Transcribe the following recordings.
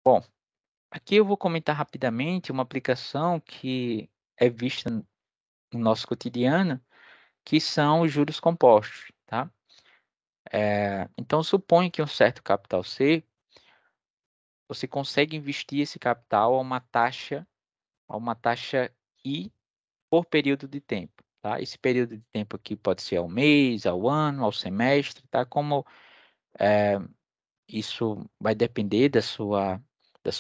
Bom, aqui eu vou comentar rapidamente uma aplicação que é vista no nosso cotidiano, que são os juros compostos, tá? Então suponha que um certo capital C, você consegue investir esse capital a uma taxa I por período de tempo, tá? Esse período de tempo aqui pode ser ao mês, ao ano, ao semestre, tá? Como isso vai depender da sua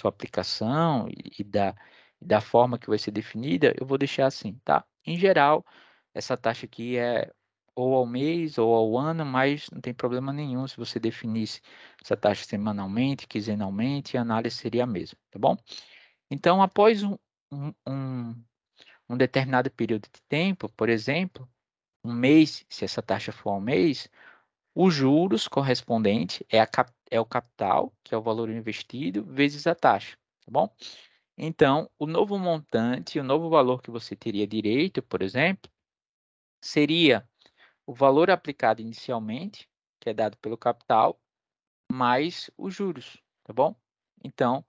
aplicação e da forma que vai ser definida, eu vou deixar assim, tá? Em geral, essa taxa aqui é ou ao mês ou ao ano, mas não tem problema nenhum se você definisse essa taxa semanalmente, quinzenalmente, a análise seria a mesma, tá bom? Então, após um, um, um determinado período de tempo, por exemplo, um mês, se essa taxa for ao mês, os juros correspondente é o capital, que é o valor investido, vezes a taxa, tá bom? Então, o novo montante, o novo valor que você teria direito, por exemplo, seria o valor aplicado inicialmente, que é dado pelo capital, mais os juros, tá bom? Então,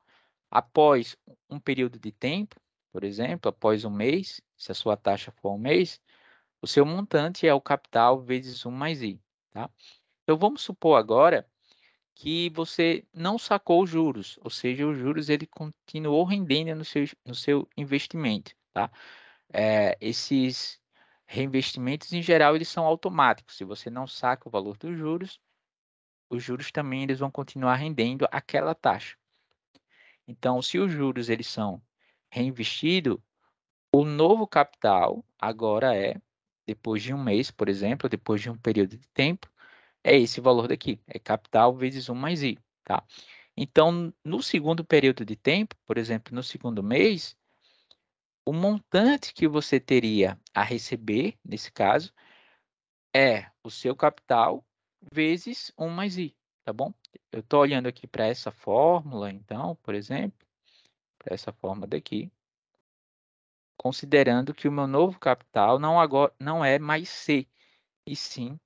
após um período de tempo, por exemplo, após um mês, se a sua taxa for um mês, o seu montante é o capital vezes 1 mais I, tá? Então, vamos supor agora que você não sacou os juros, ou seja, os juros ele continuou rendendo no seu investimento, tá? Esses reinvestimentos, em geral, eles são automáticos. Se você não saca o valor dos juros, os juros também eles vão continuar rendendo aquela taxa. Então, se os juros eles são reinvestidos, o novo capital agora depois de um mês, por exemplo, depois de um período de tempo, é esse valor daqui, é capital vezes 1 mais I, tá? Então, no segundo período de tempo, por exemplo, no segundo mês, o montante que você teria a receber, nesse caso, é o seu capital vezes 1 mais I, tá bom? Eu estou olhando aqui para essa fórmula, então, por exemplo, para essa fórmula daqui, considerando que o meu novo capital não é mais C, e sim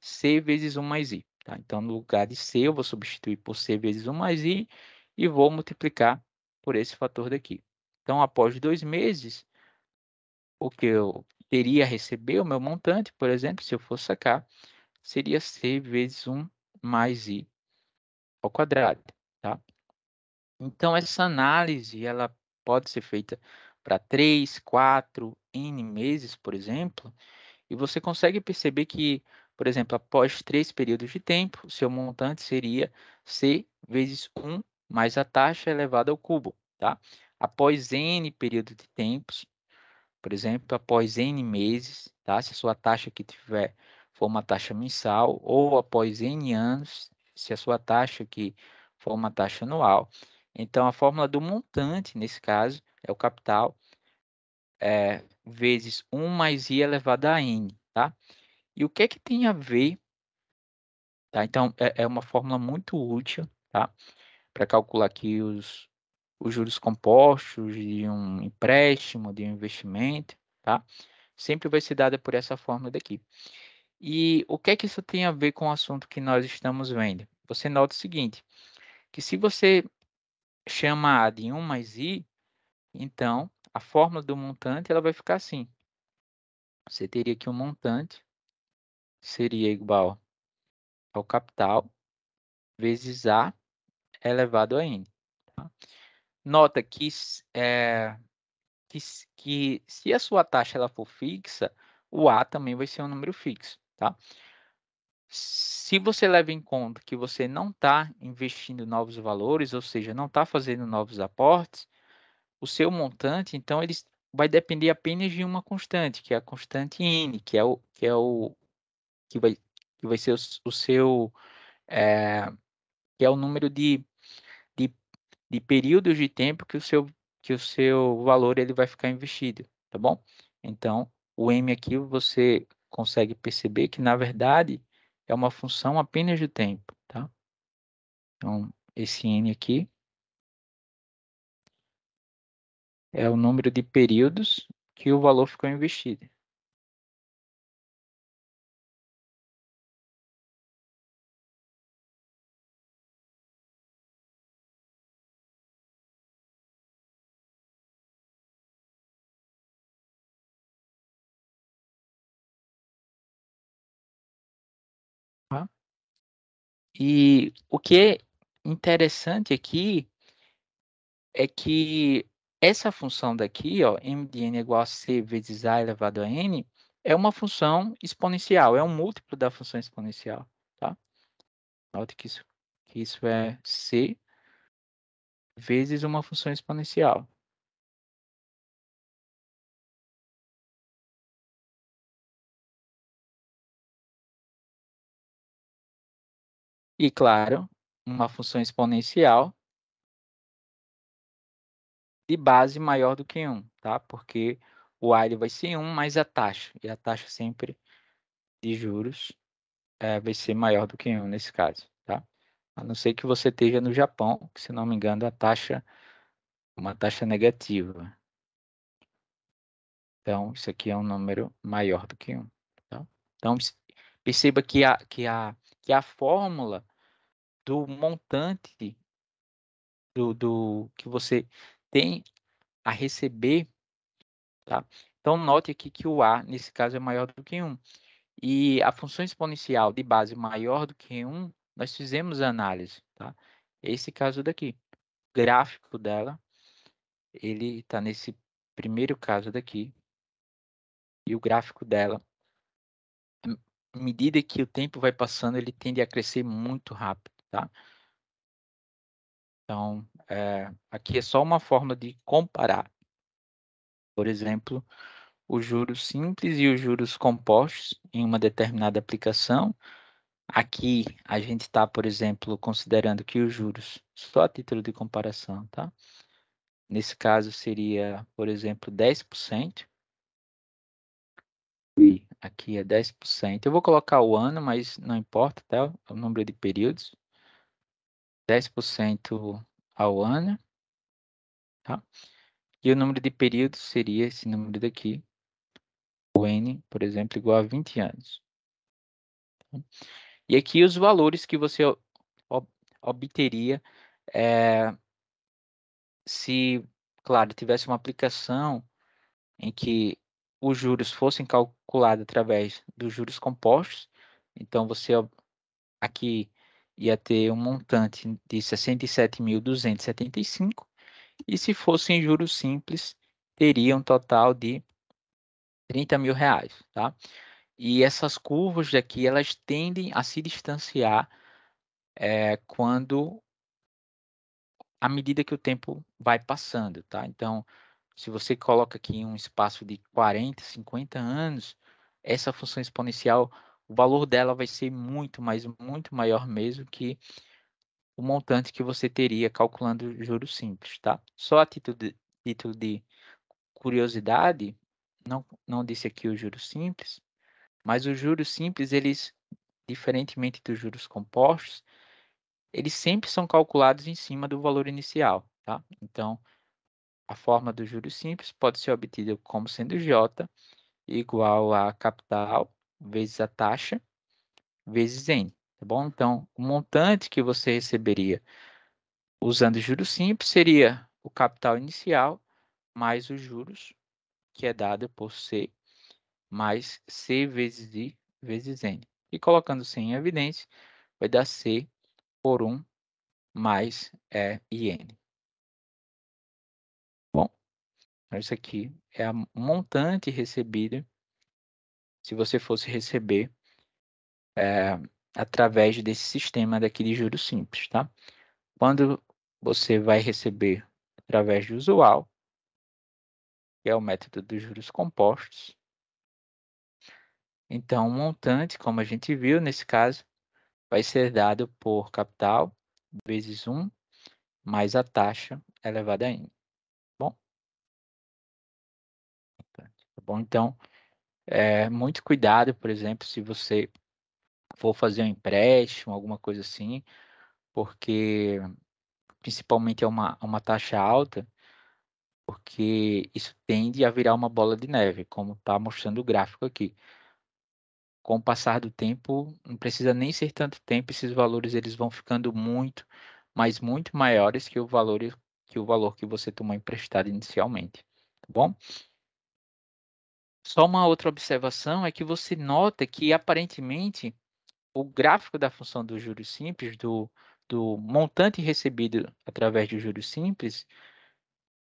C vezes 1 mais I, tá? Então, no lugar de C, eu vou substituir por C vezes 1 mais I e vou multiplicar por esse fator daqui. Então, após 2 meses, o que eu teria a receber, o meu montante, por exemplo, se eu for sacar, seria C vezes 1 mais I ao quadrado, tá? Então, essa análise, ela pode ser feita para 3, 4, N meses, por exemplo, e você consegue perceber que, por exemplo, após 3 períodos de tempo, o seu montante seria C vezes 1 mais a taxa elevada ao cubo, tá? Após N período de tempos, por exemplo, após N meses, tá? Se a sua taxa que tiver for uma taxa mensal, ou após N anos, se a sua taxa que for uma taxa anual. Então, a fórmula do montante, nesse caso, é o capital, vezes 1 mais I elevado a N, tá? E o que é que tem a ver, tá? Então, é uma fórmula muito útil, tá? Para calcular aqui os juros compostos de um empréstimo, de um investimento, tá? Sempre vai ser dada por essa fórmula daqui. E o que é que isso tem a ver com o assunto que nós estamos vendo? Você nota o seguinte, que se você chama A de 1 mais I, então a fórmula do montante ela vai ficar assim. Você teria que o montante seria igual ao capital vezes A elevado a N. Tá? Nota que, que se a sua taxa ela for fixa, o A também vai ser um número fixo. Tá? Se você leva em conta que você não está investindo novos valores, ou seja, não está fazendo novos aportes, o seu montante, então, ele vai depender apenas de uma constante, que é a constante N, que vai ser o seu, eh, que é o número de, de períodos de tempo que o seu valor ele vai ficar investido, tá bom? Então, o M aqui você consegue perceber que, na verdade, é uma função apenas do tempo, tá? Então, esse N aqui é o número de períodos que o valor ficou investido. E o que é interessante aqui é que essa função daqui, ó, m de n é igual a c vezes a elevado a n, é uma função exponencial, é um múltiplo da função exponencial, tá? Note que isso é c vezes uma função exponencial. E, claro, uma função exponencial de base maior do que 1, tá? Porque o a ele vai ser 1 mais a taxa, e a taxa sempre de juros vai ser maior do que 1 nesse caso, tá? A não ser que você esteja no Japão, que, se não me engano, a taxa uma taxa negativa. Então, isso aqui é um número maior do que 1, tá? Então, perceba que a fórmula do montante do que você tem a receber, tá? Então, note aqui que o A, nesse caso, é maior do que 1. E a função exponencial de base maior do que 1, nós fizemos a análise, tá? Esse caso daqui. O gráfico dela, ele está nesse primeiro caso daqui. E o gráfico dela, à medida que o tempo vai passando, ele tende a crescer muito rápido, tá? Então, aqui é só uma forma de comparar. Por exemplo, os juros simples e os juros compostos em uma determinada aplicação. Aqui a gente está, por exemplo, considerando que os juros, só a título de comparação, tá? Nesse caso seria, por exemplo, 10%. E aqui é 10%. Eu vou colocar o ano, mas não importa, tá? O número de períodos. 10% ao ano, tá? E o número de períodos seria esse número daqui, o N, por exemplo, igual a 20 anos. E aqui os valores que você obteria se, claro, tivesse uma aplicação em que os juros fossem calculados através dos juros compostos. Então, você aqui ia ter um montante de 67.275, e se fossem juros simples, teria um total de 30 mil reais, tá? E essas curvas daqui, elas tendem a se distanciar quando, à medida que o tempo vai passando, tá? Então, se você coloca aqui um espaço de 40, 50 anos, essa função exponencial, o valor dela vai ser muito, mas muito maior mesmo que o montante que você teria calculando juros simples, tá? Só a título de curiosidade, não disse aqui os juros simples, mas os juros simples, eles, diferentemente dos juros compostos, eles sempre são calculados em cima do valor inicial, tá? Então, a forma dos juros simples pode ser obtida como sendo J igual a capital vezes a taxa vezes N, tá bom? Então, o montante que você receberia usando juros simples seria o capital inicial mais os juros, que é dado por C, mais C vezes I vezes N. E colocando C em evidência, vai dar C por 1 mais IN. Bom, isso aqui é a montante recebida se você fosse receber através desse sistema daqui de juros simples, tá? Quando você vai receber através do usual, que é o método dos juros compostos, então o montante, como a gente viu nesse caso, vai ser dado por capital vezes 1 mais a taxa elevada a n. Bom, tá bom? Então, muito cuidado, por exemplo, se você for fazer um empréstimo, alguma coisa assim, porque principalmente é uma taxa alta, porque isso tende a virar uma bola de neve, como está mostrando o gráfico aqui. Com o passar do tempo, não precisa nem ser tanto tempo, esses valores eles vão ficando muito, mas muito maiores que o valor que você tomou emprestado inicialmente, tá bom? Só uma outra observação é que você nota que aparentemente o gráfico da função dos juros simples, do montante recebido através dos juros simples,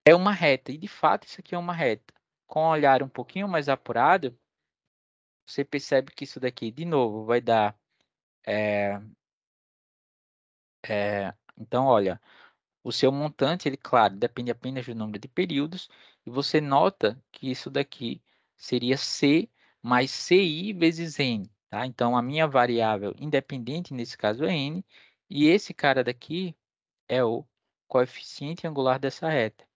é uma reta, e de fato isso aqui é uma reta. Com um olhar um pouquinho mais apurado, você percebe que isso daqui, de novo, vai dar... então, olha, o seu montante, ele, claro, depende apenas do número de períodos, e você nota que isso daqui seria C mais CI vezes N, tá? Então, a minha variável independente, nesse caso, é N, e esse cara daqui é o coeficiente angular dessa reta.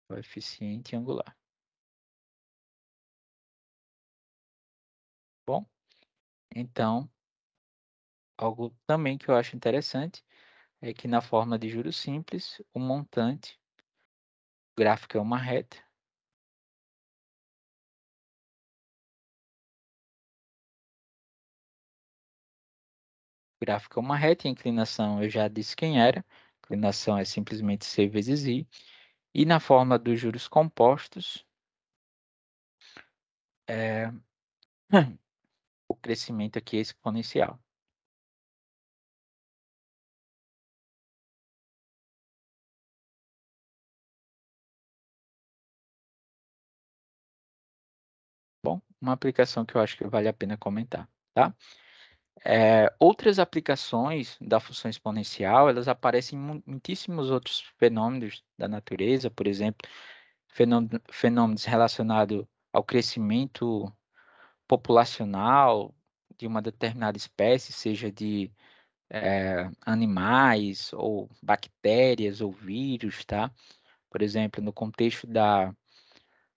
Coeficiente angular. Bom, então, algo também que eu acho interessante é que na forma de juros simples, o montante, o gráfico é uma reta, o gráfico é uma reta e a inclinação eu já disse quem era, a inclinação é simplesmente C vezes I, e na forma dos juros compostos, é, o crescimento aqui é exponencial. Bom, uma aplicação que eu acho que vale a pena comentar, tá? Outras aplicações da função exponencial, elas aparecem em muitíssimos outros fenômenos da natureza, por exemplo, fenômenos relacionados ao crescimento populacional de uma determinada espécie, seja de animais ou bactérias ou vírus, tá? Por exemplo, no contexto da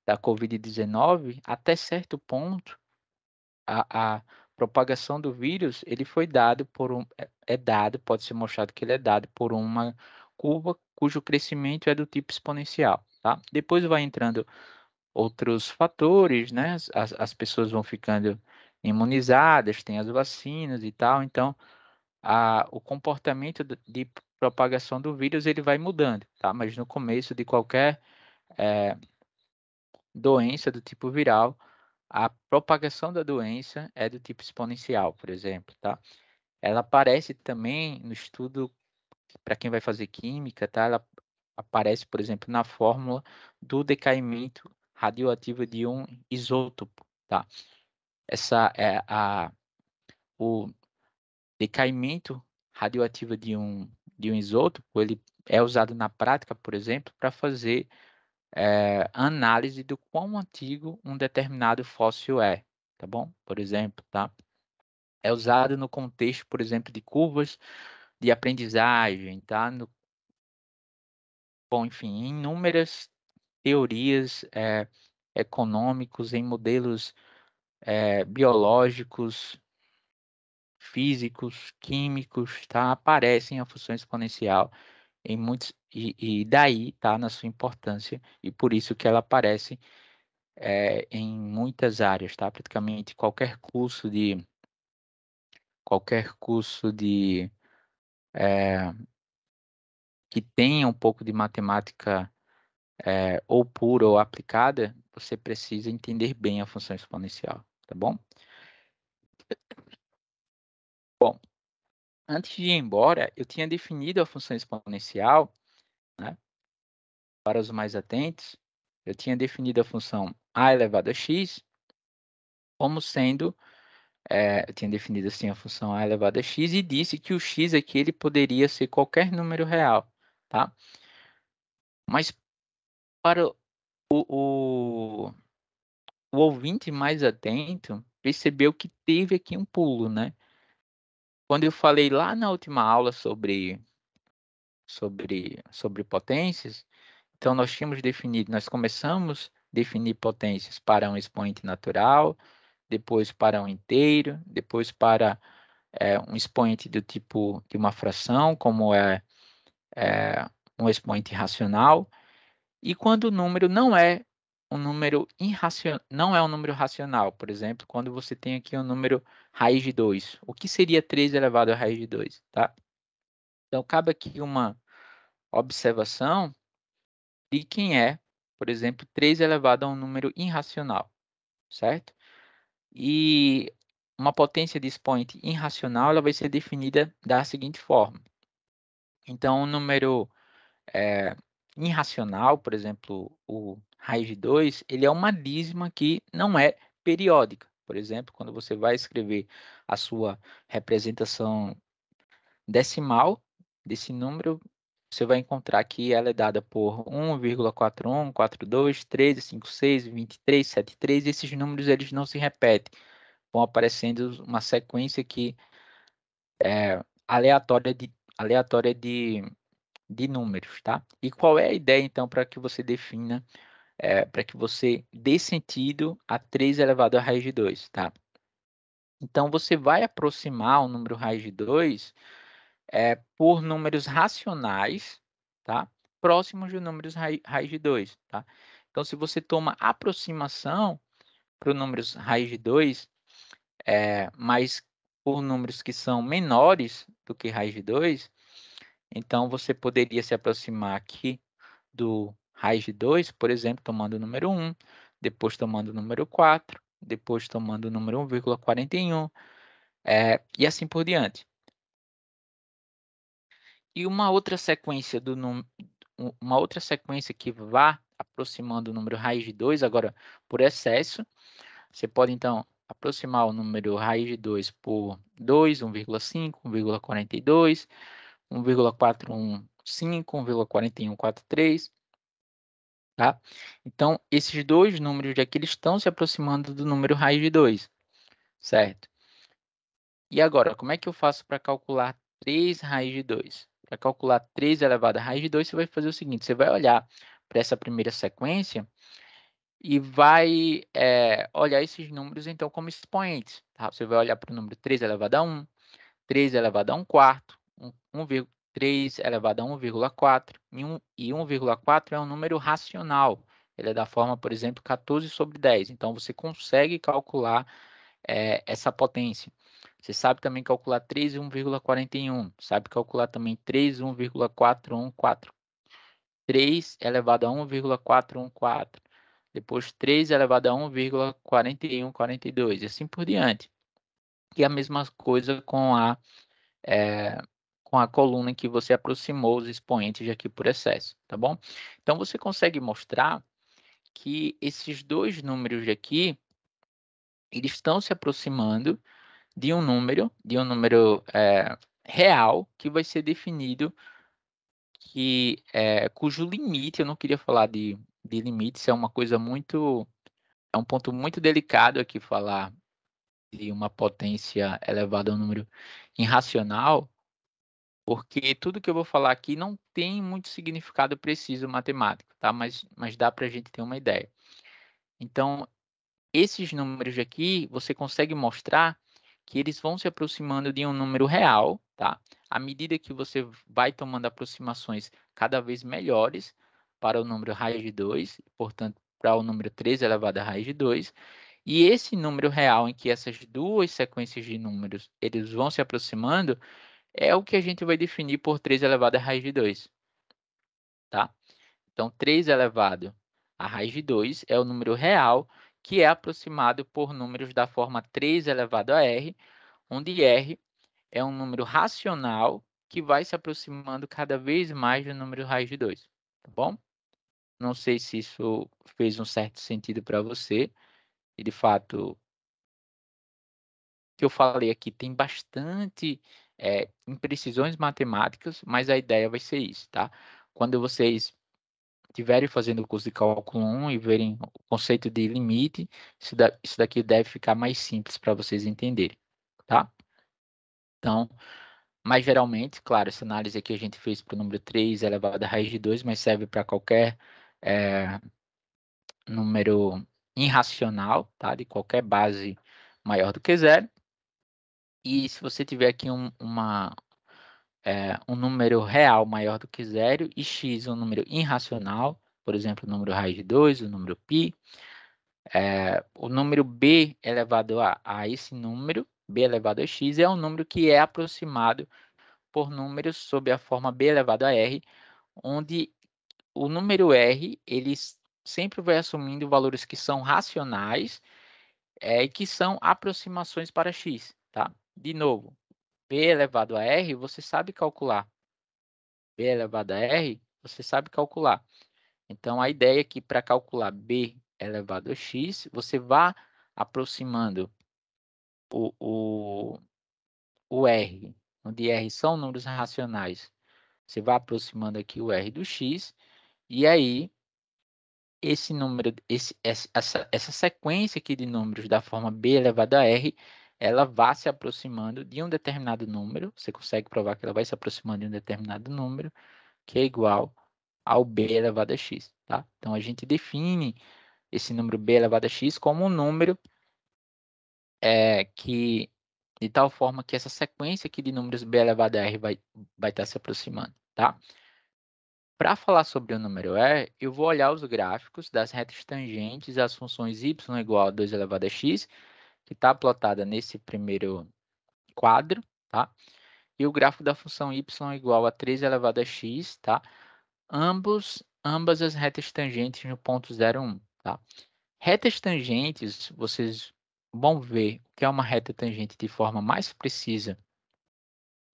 Covid-19, até certo ponto, a propagação do vírus, ele foi dado por é dado, pode ser mostrado que ele é dado por uma curva cujo crescimento é do tipo exponencial, tá? Depois vai entrando outros fatores, né? As pessoas vão ficando imunizadas, tem as vacinas e tal, então o comportamento de propagação do vírus ele vai mudando, tá? Mas no começo de qualquer eh, doença do tipo viral, a propagação da doença é do tipo exponencial, por exemplo, tá? Ela aparece também no estudo, para quem vai fazer química, tá? Ela aparece, por exemplo, na fórmula do decaimento radioativo de um isótopo, tá? Essa é o decaimento radioativo de um isótopo, ele é usado na prática, por exemplo, para fazer análise do quão antigo um determinado fóssil é, tá bom? Por exemplo, tá? É usado no contexto, por exemplo, de curvas de aprendizagem, tá? Bom, enfim, em inúmeras teorias econômicos, em modelos biológicos, físicos, químicos, tá? Aparecem a função exponencial em muitos e daí tá na sua importância e por isso que ela aparece em muitas áreas, tá? Praticamente qualquer curso de que tenha um pouco de matemática ou pura ou aplicada, você precisa entender bem a função exponencial, tá bom? Bom, antes de ir embora, eu tinha definido a função exponencial, né? Para os mais atentos, eu tinha definido a função a elevado a x como sendo, eu tinha definido assim a função a elevado a x e disse que o x aqui ele poderia ser qualquer número real, tá? Mas para o, o ouvinte mais atento percebeu que teve aqui um pulo, né? Quando eu falei lá na última aula sobre potências, então nós tínhamos definido, nós começamos a definir potências para um expoente natural, depois para um inteiro, depois para um expoente do tipo de uma fração, como é um expoente racional, e quando o número não é um número irracional, não é um número racional, por exemplo, quando você tem aqui um número raiz de 2, o que seria 3 elevado à raiz de 2, tá? Então, cabe aqui uma observação de quem é, por exemplo, 3 elevado a um número irracional, certo? E uma potência de expoente irracional ela vai ser definida da seguinte forma. Então, o número irracional, por exemplo, o raiz de 2, ele é uma dízima que não é periódica. Por exemplo, quando você vai escrever a sua representação decimal desse número, você vai encontrar que ela é dada por 1,41, 42, 13, 56, 23, 73, e esses números eles não se repetem, vão aparecendo uma sequência que é aleatória de números, tá? E qual é a ideia, então, para que você defina, para que você dê sentido a 3 elevado à raiz de 2, tá? Então, você vai aproximar o número raiz de 2 por números racionais, tá? Próximos de números raiz de 2, tá? Então, se você toma aproximação para os números raiz de 2, mas por números que são menores do que raiz de 2, então você poderia se aproximar aqui do raiz de 2, por exemplo, tomando o número 1, depois tomando o número 4, depois tomando o número 1,41, e assim por diante. E uma outra sequência que vá aproximando o número raiz de 2, agora por excesso, você pode então aproximar o número raiz de 2 por 2, 1,5, 1,42, 1,415, 1,4143, tá? Então, esses dois números aqui eles estão se aproximando do número raiz de 2, certo? E agora, como é que eu faço para calcular 3 raiz de 2? Para calcular 3 elevado à raiz de 2, você vai fazer o seguinte, você vai olhar para essa primeira sequência e vai olhar esses números então como expoentes, tá? Você vai olhar para o número 3 elevado a 1, 3 elevado a 1 quarto, 3 elevado a 1,4, e 1,4 é um número racional. Ele é da forma, por exemplo, 14 sobre 10. Então, você consegue calcular essa potência. Você sabe também calcular 3 e 1,41. Sabe calcular também 3 e 1,414. 3 elevado a 1,414. Depois 3 elevado a 1,4142. E assim por diante. E a mesma coisa com a coluna em que você aproximou os expoentes aqui por excesso, tá bom? Então, você consegue mostrar que esses dois números aqui, eles estão se aproximando de um número real que vai ser definido, cujo limite, eu não queria falar de limites, é uma coisa muito, é um ponto muito delicado aqui falar de uma potência elevada a um número irracional, porque tudo que eu vou falar aqui não tem muito significado preciso matemático, tá? Mas dá para a gente ter uma ideia. Então, esses números aqui, você consegue mostrar que eles vão se aproximando de um número real, tá? À medida que você vai tomando aproximações cada vez melhores para o número raiz de 2, portanto, para o número 3 elevado à raiz de 2, e esse número real em que essas duas sequências de números eles vão se aproximando é o que a gente vai definir por 3 elevado à raiz de 2, tá? Então, 3 elevado à raiz de 2 é o número real que é aproximado por números da forma 3 elevado a r, onde r é um número racional que vai se aproximando cada vez mais do número raiz de 2, tá bom? Não sei se isso fez um certo sentido para você, e de fato, o que eu falei aqui tem bastante imprecisões matemáticas, mas a ideia vai ser isso, tá? Quando vocês estiverem fazendo o curso de cálculo 1 e verem o conceito de limite, isso daqui deve ficar mais simples para vocês entenderem, tá? Então, mas geralmente, claro, essa análise aqui a gente fez para o número 3 elevado à raiz de 2, mas serve para qualquer número irracional, tá? De qualquer base maior do que zero. E se você tiver aqui um número real maior do que zero e x um número irracional, por exemplo, o número raiz de 2, o número π, o número b elevado a esse número, b elevado a x, é um número que é aproximado por números sob a forma b elevado a r, onde o número r ele sempre vai assumindo valores que são racionais, que são aproximações para x, tá? De novo, b elevado a r, você sabe calcular. B elevado a r, você sabe calcular. Então, a ideia é que para calcular b elevado a x, você vá aproximando o, o r, onde r são números racionais. Você vai aproximando aqui o r do x, e aí esse número, essa sequência aqui de números da forma b elevado a r, ela vai se aproximando de um determinado número. Você consegue provar que ela vai se aproximando de um determinado número, que é igual ao b elevado a x, tá? Então, a gente define esse número b elevado a x como um número que, de tal forma que essa sequência aqui de números b elevado a r vai estar se aproximando, tá? Para falar sobre o número e, eu vou olhar os gráficos das retas tangentes às funções y igual a 2 elevado a x, que está plotada nesse primeiro quadro, tá? E o gráfico da função y igual a 3 elevado a x, tá? Ambas as retas tangentes no ponto 0, 1, tá? Retas tangentes, vocês vão ver o que é uma reta tangente de forma mais precisa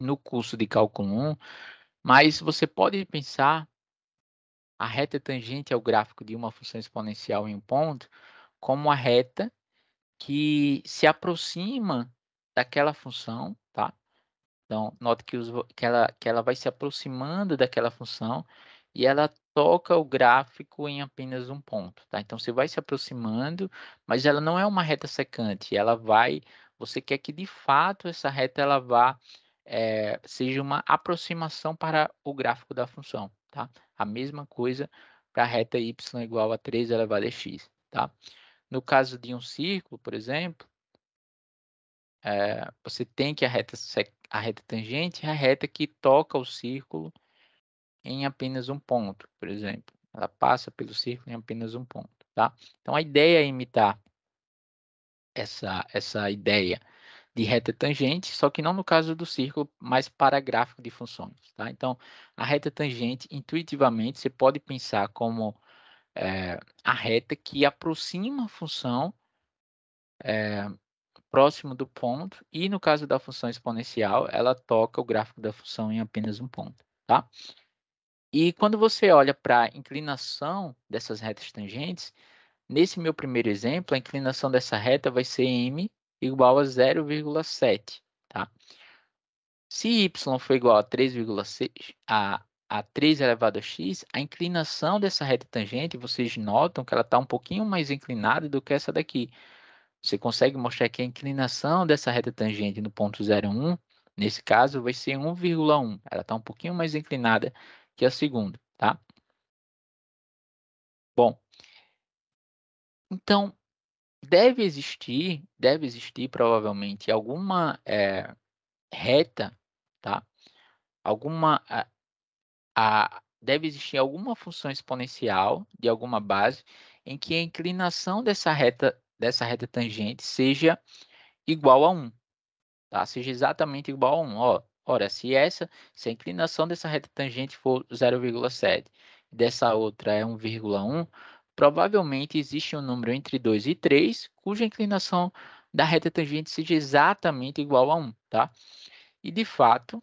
no curso de cálculo 1, mas você pode pensar a reta tangente ao gráfico de uma função exponencial em um ponto como uma reta que se aproxima daquela função, tá? Então, note que ela vai se aproximando daquela função e ela toca o gráfico em apenas um ponto, tá? Então, você vai se aproximando, mas ela não é uma reta secante, você quer que de fato essa reta ela vá, seja uma aproximação para o gráfico da função, tá? A mesma coisa para a reta y igual a 3 elevado a x, tá? No caso de um círculo, por exemplo, você tem que a reta tangente é a reta que toca o círculo em apenas um ponto, por exemplo. Ela passa pelo círculo em apenas um ponto, tá? Então, a ideia é imitar essa ideia de reta tangente, só que não no caso do círculo, mas para gráfico de funções, tá? Então, a reta tangente, intuitivamente, você pode pensar como a reta que aproxima a função próximo do ponto, e no caso da função exponencial, ela toca o gráfico da função em apenas um ponto, tá? E quando você olha para a inclinação dessas retas tangentes, nesse meu primeiro exemplo, a inclinação dessa reta vai ser m igual a 0,7, tá? Se y for igual a 3,6 a 3 elevado a x, a inclinação dessa reta tangente, vocês notam que ela está um pouquinho mais inclinada do que essa daqui. Você consegue mostrar que a inclinação dessa reta tangente no ponto 0,1, nesse caso, vai ser 1,1. Ela está um pouquinho mais inclinada que a segunda, tá? Bom, então, deve existir provavelmente alguma reta, tá? Deve existir alguma função exponencial de alguma base em que a inclinação dessa reta tangente seja igual a 1. Tá? Seja exatamente igual a 1. Ó, ora, se a inclinação dessa reta tangente for 0,7, dessa outra é 1,1, provavelmente existe um número entre 2 e 3, cuja inclinação da reta tangente seja exatamente igual a 1, tá? E, de fato,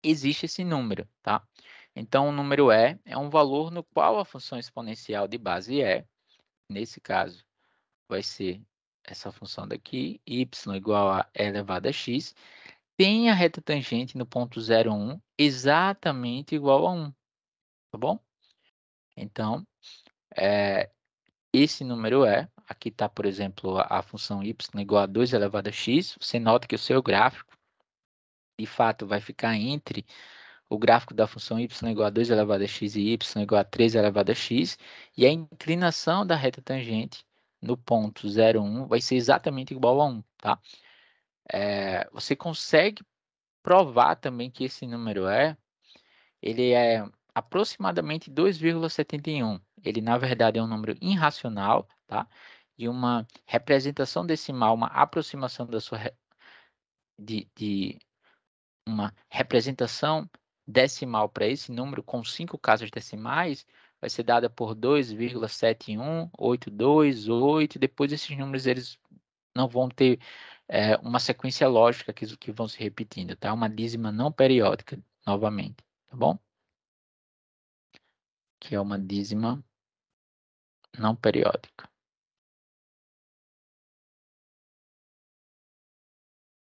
existe esse número, tá? Então, o número é um valor no qual a função exponencial de base nesse caso, vai ser essa função daqui, y igual a e elevado a x, tem a reta tangente no ponto 0,1 exatamente igual a 1, tá bom? Então, esse número aqui está, por exemplo, a função y igual a 2 elevado a x, você nota que o seu gráfico, de fato, vai ficar entre o gráfico da função y igual a 2 elevado a x e y igual a 3 elevado a x, e a inclinação da reta tangente no ponto 0,1 vai ser exatamente igual a 1, tá? Você consegue provar também que esse número ele é aproximadamente 2,71. Ele, na verdade, é um número irracional, tá? De uma representação decimal, uma aproximação de uma representação decimal para esse número com 5 casas decimais, vai ser dada por 2,71828, depois esses números eles não vão ter uma sequência lógica que vão se repetindo, tá? Uma dízima não periódica, novamente, tá bom? Que é uma dízima não periódica.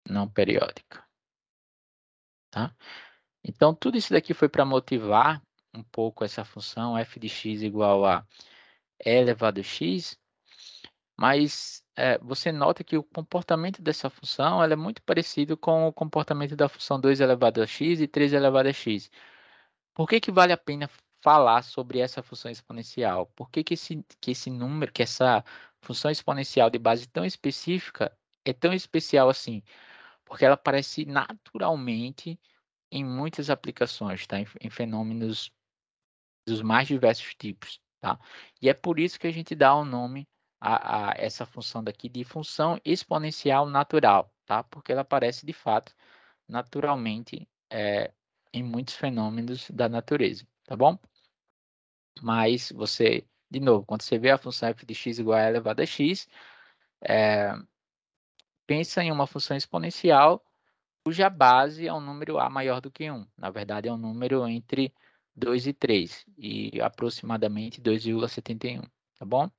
Não periódica, tá? Então, tudo isso daqui foi para motivar um pouco essa função f de x igual a e elevado a x, mas você nota que o comportamento dessa função ela é muito parecido com o comportamento da função 2 elevado a x e 3 elevado a x. Por que que vale a pena falar sobre essa função exponencial? Por que que esse número, que essa função exponencial de base tão específica é tão especial assim? Porque ela aparece naturalmente em muitas aplicações, tá? Em fenômenos dos mais diversos tipos, tá? E é por isso que a gente dá o nome a essa função daqui de função exponencial natural, tá? Porque ela aparece de fato naturalmente em muitos fenômenos da natureza, tá bom? Mas você, de novo, quando você vê a função f de x igual a e elevado a x, pensa em uma função exponencial cuja base é um número a maior do que 1. Na verdade, é um número entre 2 e 3, e aproximadamente 2,71, tá bom?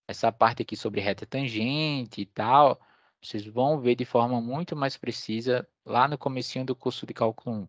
Essa parte aqui sobre reta tangente e tal, vocês vão ver de forma muito mais precisa lá no comecinho do curso de cálculo 1,